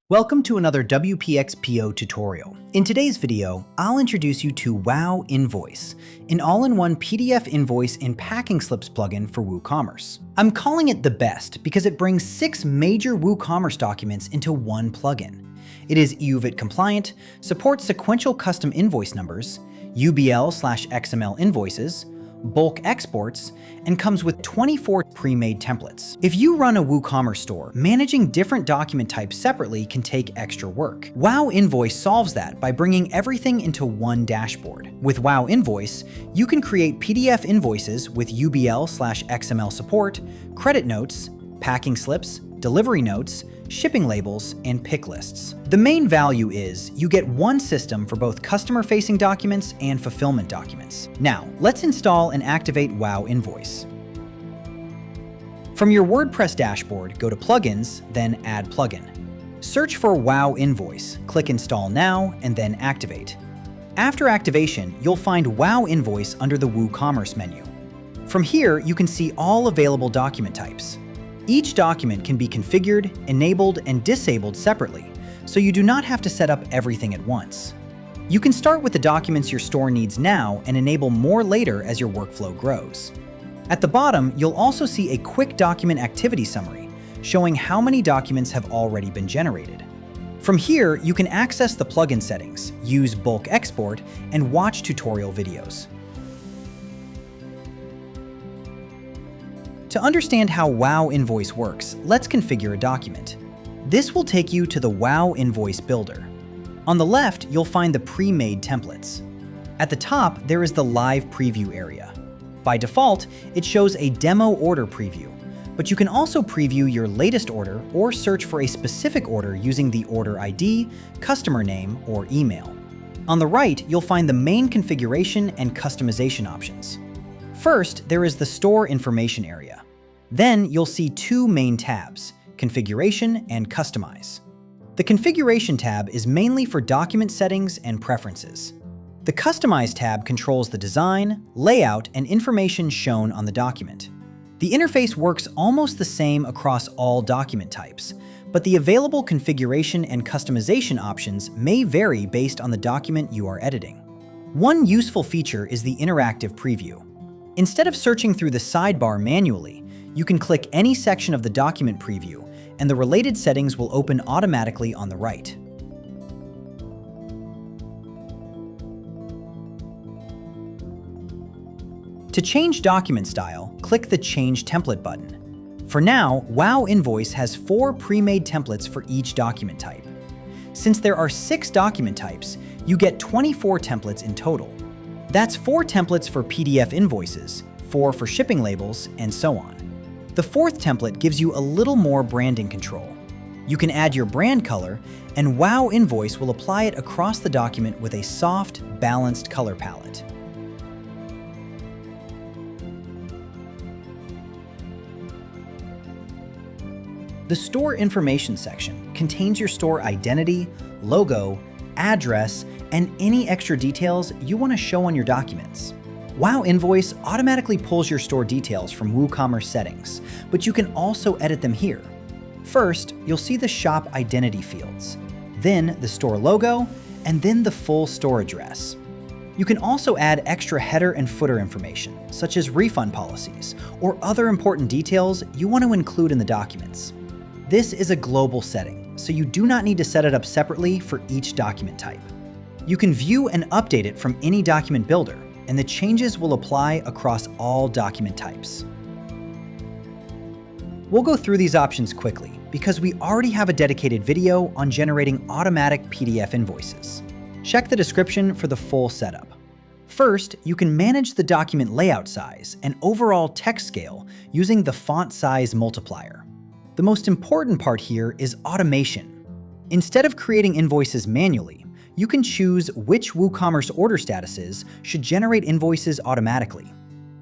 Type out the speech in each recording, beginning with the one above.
Welcome to another WPXPO tutorial. In today's video, I'll introduce you to WowInvoice, an all-in-one PDF invoice and packing slips plugin for WooCommerce. I'm calling it the best because it brings 6 major WooCommerce documents into one plugin. It is EU VAT-compliant, supports sequential custom invoice numbers, UBL/XML invoices, bulk exports, and comes with 24 pre-made templates. If you run a WooCommerce store, managing different document types separately can take extra work. WowInvoice solves that by bringing everything into one dashboard. With WowInvoice, you can create PDF invoices with UBL/XML support, credit notes, packing slips, delivery notes, shipping labels, and Picklists. The main value is you get one system for both customer-facing documents and fulfillment documents. Now, let's install and activate WowInvoice. From your WordPress dashboard, go to Plugins, then Add Plugin. Search for WowInvoice, click Install Now, and then Activate. After activation, you'll find WowInvoice under the WooCommerce menu. From here, you can see all available document types. Each document can be configured, enabled, and disabled separately, so you do not have to set up everything at once. You can start with the documents your store needs now and enable more later as your workflow grows. At the bottom, you'll also see a quick document activity summary, showing how many documents have already been generated. From here, you can access the plugin settings, use bulk export, and watch tutorial videos. To understand how WowInvoice works, let's configure a document. This will take you to the WowInvoice builder. On the left, you'll find the pre-made templates. At the top, there is the live preview area. By default, it shows a demo order preview, but you can also preview your latest order or search for a specific order using the order ID, customer name, or email. On the right, you'll find the main configuration and customization options. First, there is the store information area. Then you'll see 2 main tabs, Configuration and Customize. The Configuration tab is mainly for document settings and preferences. The Customize tab controls the design, layout, and information shown on the document. The interface works almost the same across all document types, but the available configuration and customization options may vary based on the document you are editing. One useful feature is the interactive preview. Instead of searching through the sidebar manually, you can click any section of the document preview, and the related settings will open automatically on the right. To change document style, click the Change Template button. For now, WowInvoice has 4 pre-made templates for each document type. Since there are 6 document types, you get 24 templates in total. That's 4 templates for PDF invoices, 4 for shipping labels, and so on. The 4th template gives you a little more branding control. You can add your brand color, and WowInvoice will apply it across the document with a soft, balanced color palette. The store information section contains your store identity, logo, address, and any extra details you want to show on your documents. WowInvoice automatically pulls your store details from WooCommerce settings, but you can also edit them here. First, you'll see the shop identity fields, then the store logo, and then the full store address. You can also add extra header and footer information, such as refund policies, or other important details you want to include in the documents. This is a global setting, so you do not need to set it up separately for each document type. You can view and update it from any document builder, and the changes will apply across all document types. We'll go through these options quickly because we already have a dedicated video on generating automatic PDF invoices. Check the description for the full setup. First, you can manage the document layout size and overall text scale using the font size multiplier. The most important part here is automation. Instead of creating invoices manually, you can choose which WooCommerce order statuses should generate invoices automatically.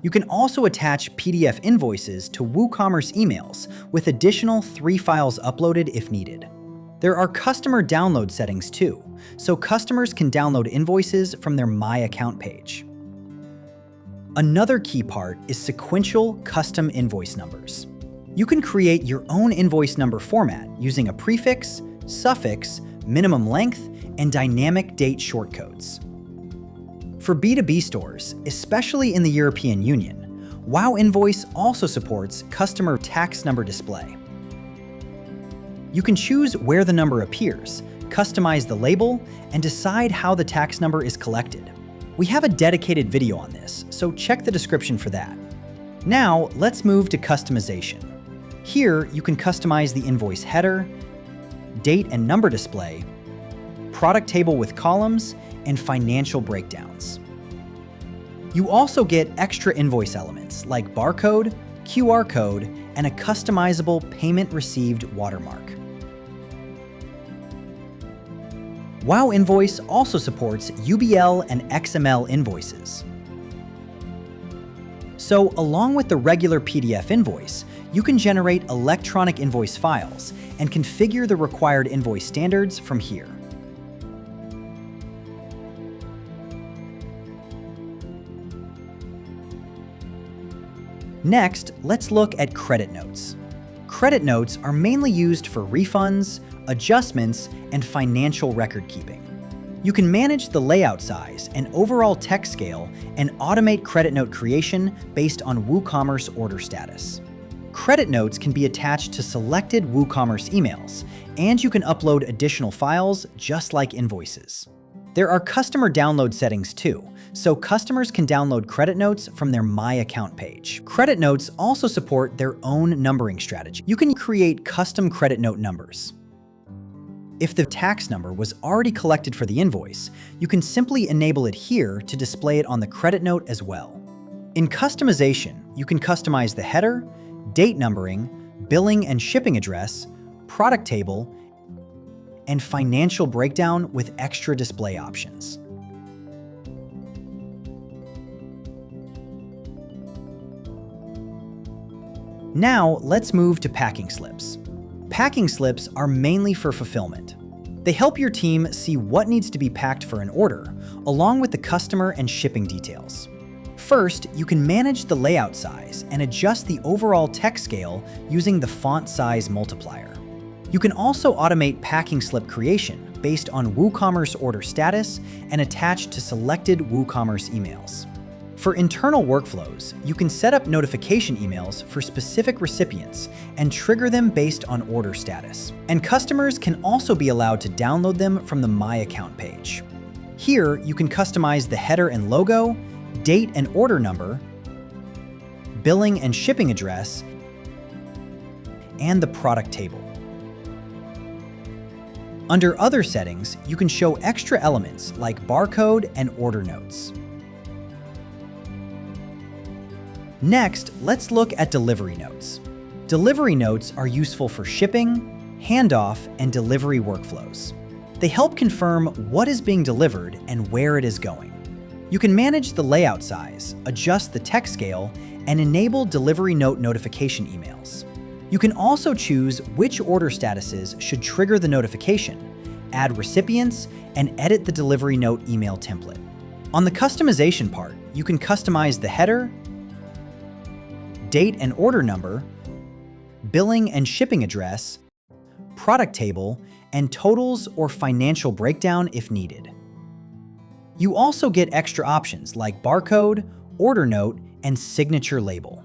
You can also attach PDF invoices to WooCommerce emails with additional 3 files uploaded if needed. There are customer download settings too, so customers can download invoices from their My Account page. Another key part is sequential custom invoice numbers. You can create your own invoice number format using a prefix, suffix, minimum length, and dynamic date shortcodes. For B2B stores, especially in the European Union, WowInvoice also supports customer tax number display. You can choose where the number appears, customize the label, and decide how the tax number is collected. We have a dedicated video on this, so check the description for that. Now, let's move to customization. Here, you can customize the invoice header, date and number display, product table with columns, and financial breakdowns. You also get extra invoice elements like barcode, QR code, and a customizable payment received watermark. WowInvoice also supports UBL and XML invoices. So, along with the regular PDF invoice, you can generate electronic invoice files and configure the required invoice standards from here. Next, let's look at credit notes. Credit notes are mainly used for refunds, adjustments, and financial record keeping. You can manage the layout size and overall text scale and automate credit note creation based on WooCommerce order status. Credit notes can be attached to selected WooCommerce emails, and you can upload additional files just like invoices. There are customer download settings too, so customers can download credit notes from their My Account page. Credit notes also support their own numbering strategy. You can create custom credit note numbers. If the tax number was already collected for the invoice, you can simply enable it here to display it on the credit note as well. In customization, you can customize the header, date numbering, billing and shipping address, product table, and financial breakdown with extra display options. Now, let's move to packing slips. Packing slips are mainly for fulfillment. They help your team see what needs to be packed for an order, along with the customer and shipping details. First, you can manage the layout size and adjust the overall text scale using the font size multiplier. You can also automate packing slip creation based on WooCommerce order status and attach to selected WooCommerce emails. For internal workflows, you can set up notification emails for specific recipients and trigger them based on order status. And customers can also be allowed to download them from the My Account page. Here, you can customize the header and logo, date and order number, billing and shipping address, and the product table. Under Other settings, you can show extra elements like barcode and order notes. Next, let's look at delivery notes. Delivery notes are useful for shipping, handoff, and delivery workflows. They help confirm what is being delivered and where it is going. You can manage the layout size, adjust the text scale, and enable delivery note notification emails. You can also choose which order statuses should trigger the notification, add recipients, and edit the delivery note email template. On the customization part, you can customize the header, date and order number, billing and shipping address, product table, and totals or financial breakdown if needed. You also get extra options like barcode, order note, and signature label.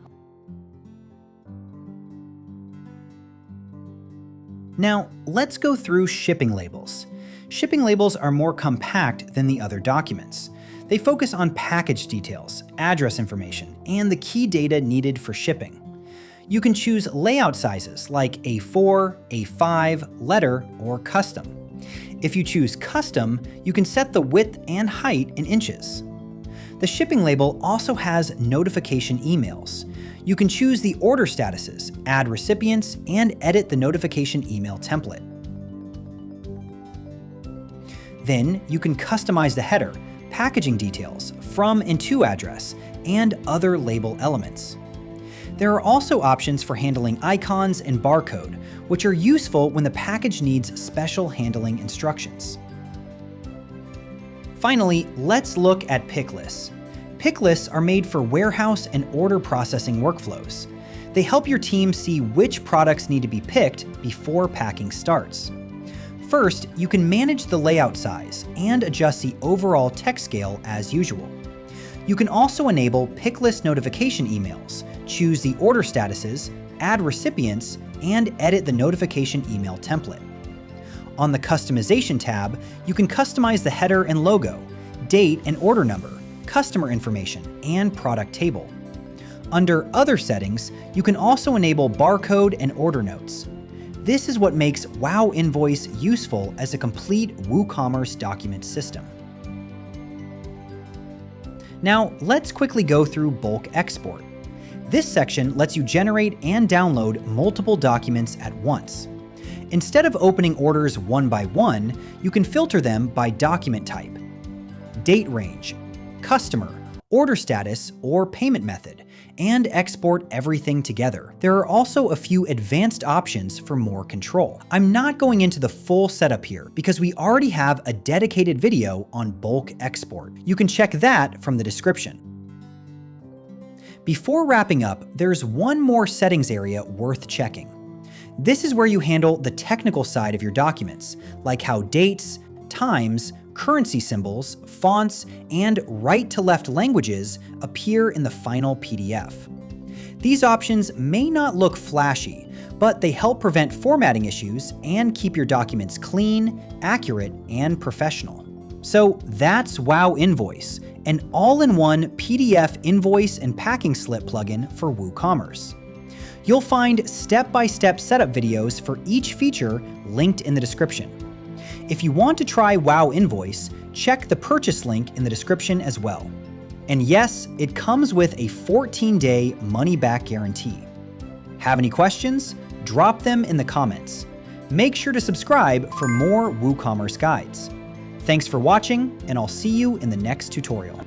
Now, let's go through shipping labels. Shipping labels are more compact than the other documents. They focus on package details, address information, and the key data needed for shipping. You can choose layout sizes like A4, A5, letter, or custom. If you choose custom, you can set the width and height in inches. The shipping label also has notification emails. You can choose the order statuses, add recipients, and edit the notification email template. Then you can customize the header, packaging details, from and to address, and other label elements. There are also options for handling icons and barcode, which are useful when the package needs special handling instructions. Finally, let's look at Picklists. Picklists are made for warehouse and order processing workflows. They help your team see which products need to be picked before packing starts. First, you can manage the layout size and adjust the overall text scale as usual. You can also enable Picklist notification emails, choose the order statuses, add recipients, and edit the notification email template. On the Customization tab, you can customize the header and logo, date and order number, customer information, and product table. Under Other Settings, you can also enable barcode and order notes. This is what makes WowInvoice useful as a complete WooCommerce document system. Now, let's quickly go through bulk export. This section lets you generate and download multiple documents at once. Instead of opening orders one by one, you can filter them by document type, date range, customer, order status, or payment method, and export everything together. There are also a few advanced options for more control. I'm not going into the full setup here because we already have a dedicated video on bulk export. You can check that from the description. Before wrapping up, there's one more settings area worth checking. This is where you handle the technical side of your documents, like how dates, times, currency symbols, fonts, and right-to-left languages appear in the final PDF. These options may not look flashy, but they help prevent formatting issues and keep your documents clean, accurate, and professional. So that's WowInvoice, an all-in-one PDF invoice and packing slip plugin for WooCommerce. You'll find step-by-step setup videos for each feature linked in the description. If you want to try WowInvoice, check the purchase link in the description as well. And yes, it comes with a 14-day money-back guarantee. Have any questions? Drop them in the comments. Make sure to subscribe for more WooCommerce guides. Thanks for watching, and I'll see you in the next tutorial.